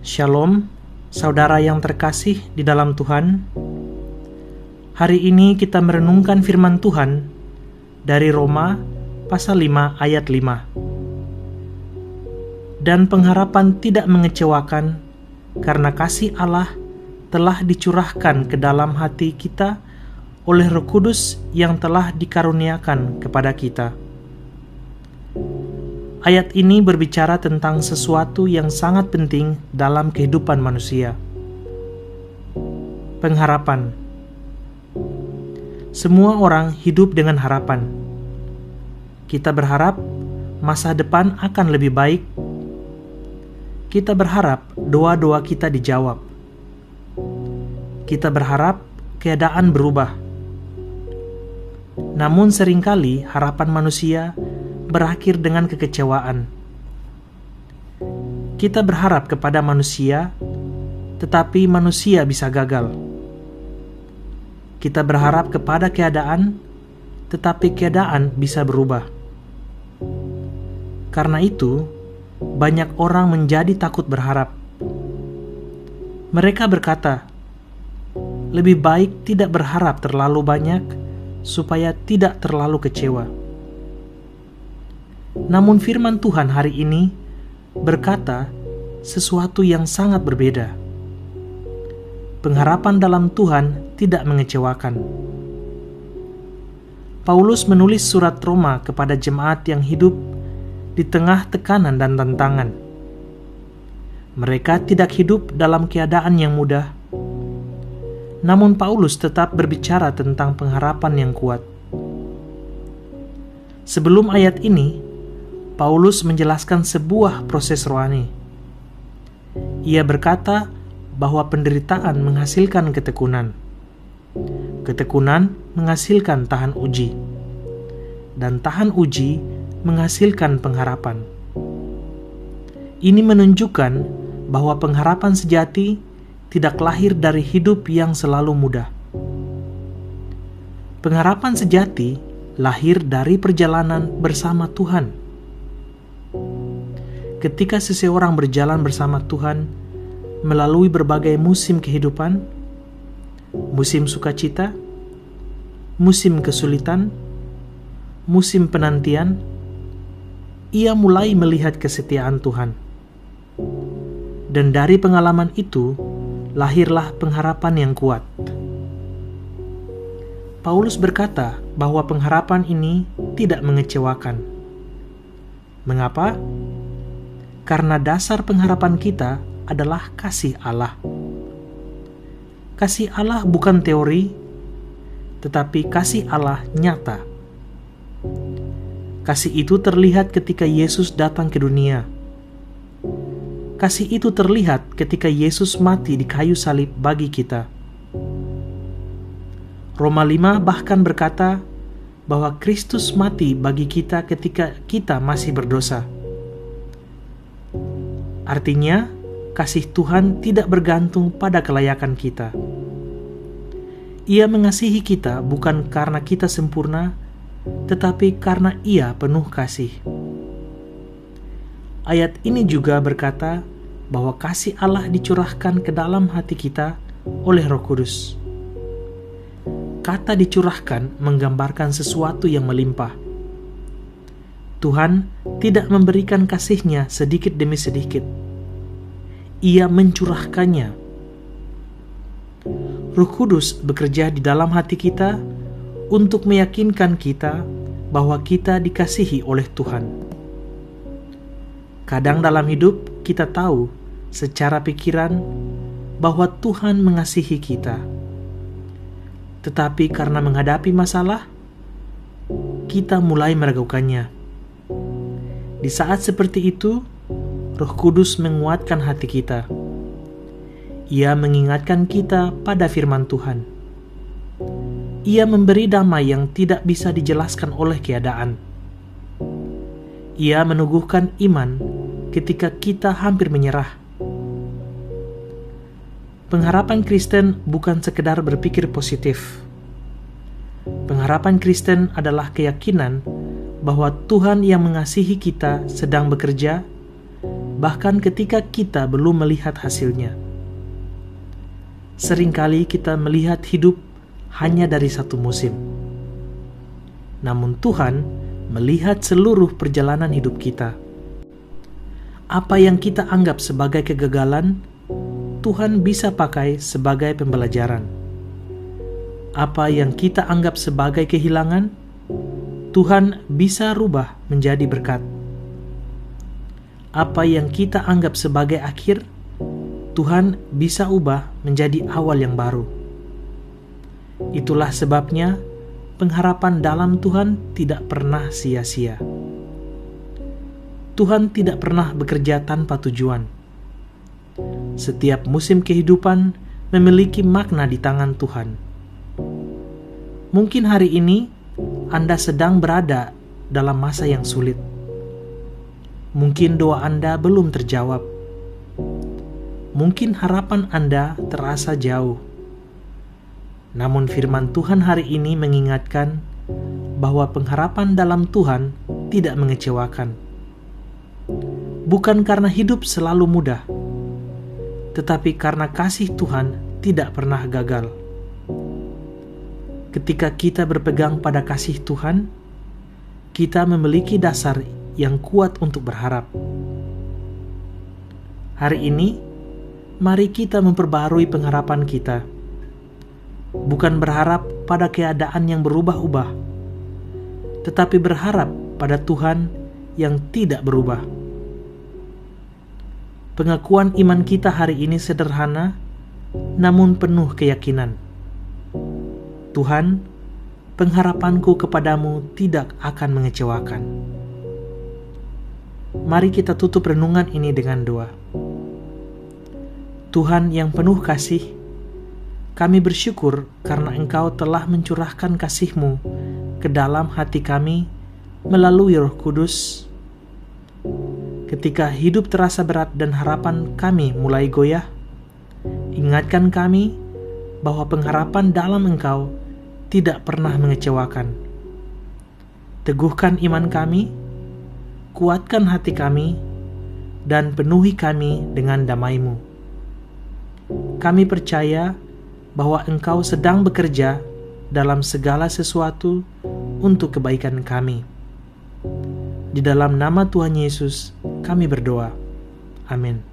Shalom, saudara yang terkasih di dalam Tuhan. Hari ini kita merenungkan firman Tuhan dari Roma pasal 5 ayat 5. Dan pengharapan tidak mengecewakan, karena kasih Allah telah dicurahkan ke dalam hati kita oleh Roh Kudus yang telah dikaruniakan kepada kita. Ayat ini berbicara tentang sesuatu yang sangat penting dalam kehidupan manusia. Pengharapan. Semua orang hidup dengan harapan. Kita berharap masa depan akan lebih baik. Kita berharap doa-doa kita dijawab. Kita berharap keadaan berubah. Namun seringkali harapan manusia berakhir dengan kekecewaan. Kita berharap kepada manusia, tetapi manusia bisa gagal. Kita berharap kepada keadaan, tetapi keadaan bisa berubah. Karena itu, banyak orang menjadi takut berharap. Mereka berkata, lebih baik tidak berharap terlalu banyak, supaya tidak terlalu kecewa. Namun firman Tuhan hari ini berkata sesuatu yang sangat berbeda. Pengharapan dalam Tuhan tidak mengecewakan. Paulus menulis surat Roma kepada jemaat yang hidup di tengah tekanan dan tantangan. Mereka tidak hidup dalam keadaan yang mudah. Namun Paulus tetap berbicara tentang pengharapan yang kuat. Sebelum ayat ini, Paulus menjelaskan sebuah proses rohani. Ia berkata bahwa penderitaan menghasilkan ketekunan. Ketekunan menghasilkan tahan uji. Dan tahan uji menghasilkan pengharapan. Ini menunjukkan bahwa pengharapan sejati tidak lahir dari hidup yang selalu mudah. Pengharapan sejati lahir dari perjalanan bersama Tuhan. Ketika seseorang berjalan bersama Tuhan melalui berbagai musim kehidupan, musim sukacita, musim kesulitan, musim penantian, ia mulai melihat kesetiaan Tuhan. Dan dari pengalaman itu, lahirlah pengharapan yang kuat. Paulus berkata bahwa pengharapan ini tidak mengecewakan. Mengapa? Karena dasar pengharapan kita adalah kasih Allah. Kasih Allah bukan teori, tetapi kasih Allah nyata. Kasih itu terlihat ketika Yesus datang ke dunia. Kasih itu terlihat ketika Yesus mati di kayu salib bagi kita. Roma 5 bahkan berkata bahwa Kristus mati bagi kita ketika kita masih berdosa. Artinya, kasih Tuhan tidak bergantung pada kelayakan kita. Ia mengasihi kita bukan karena kita sempurna, tetapi karena Ia penuh kasih. Ayat ini juga berkata bahwa kasih Allah dicurahkan ke dalam hati kita oleh Roh Kudus. Kata dicurahkan menggambarkan sesuatu yang melimpah. Tuhan tidak memberikan kasih-Nya sedikit demi sedikit. Ia mencurahkannya. Roh Kudus bekerja di dalam hati kita untuk meyakinkan kita bahwa kita dikasihi oleh Tuhan. Kadang dalam hidup kita tahu secara pikiran bahwa Tuhan mengasihi kita. Tetapi karena menghadapi masalah, kita mulai meragukannya. Di saat seperti itu, Roh Kudus menguatkan hati kita. Ia mengingatkan kita pada firman Tuhan. Ia memberi damai yang tidak bisa dijelaskan oleh keadaan. Ia meneguhkan iman ketika kita hampir menyerah. Pengharapan Kristen bukan sekedar berpikir positif. Pengharapan Kristen adalah keyakinan bahwa Tuhan yang mengasihi kita sedang bekerja bahkan ketika kita belum melihat hasilnya. Seringkali kita melihat hidup hanya dari satu musim. Namun Tuhan melihat seluruh perjalanan hidup kita. Apa yang kita anggap sebagai kegagalan, Tuhan bisa pakai sebagai pembelajaran. Apa yang kita anggap sebagai kehilangan, Tuhan bisa rubah menjadi berkat. Apa yang kita anggap sebagai akhir, Tuhan bisa ubah menjadi awal yang baru. Itulah sebabnya pengharapan dalam Tuhan tidak pernah sia-sia. Tuhan tidak pernah bekerja tanpa tujuan. Setiap musim kehidupan memiliki makna di tangan Tuhan. Mungkin hari ini Anda sedang berada dalam masa yang sulit. Mungkin doa Anda belum terjawab. Mungkin harapan Anda terasa jauh. Namun firman Tuhan hari ini mengingatkan bahwa pengharapan dalam Tuhan tidak mengecewakan. Bukan karena hidup selalu mudah, tetapi karena kasih Tuhan tidak pernah gagal. Ketika kita berpegang pada kasih Tuhan, kita memiliki dasar yang kuat untuk berharap. Hari ini, mari kita memperbaharui pengharapan kita. Bukan berharap pada keadaan yang berubah-ubah, tetapi berharap pada Tuhan yang tidak berubah. Pengakuan iman kita hari ini sederhana, namun penuh keyakinan. Tuhan, pengharapanku kepadamu tidak akan mengecewakan. Mari kita tutup renungan ini dengan doa. Tuhan yang penuh kasih, kami bersyukur karena Engkau telah mencurahkan kasih-Mu ke dalam hati kami melalui Roh Kudus. Ketika hidup terasa berat dan harapan kami mulai goyah, ingatkan kami bahwa pengharapan dalam Engkau tidak pernah mengecewakan. Teguhkan iman kami, kuatkan hati kami, dan penuhi kami dengan damai-Mu. Kami percaya bahwa Engkau sedang bekerja dalam segala sesuatu untuk kebaikan kami. Di dalam nama Tuhan Yesus, kami berdoa. Amin.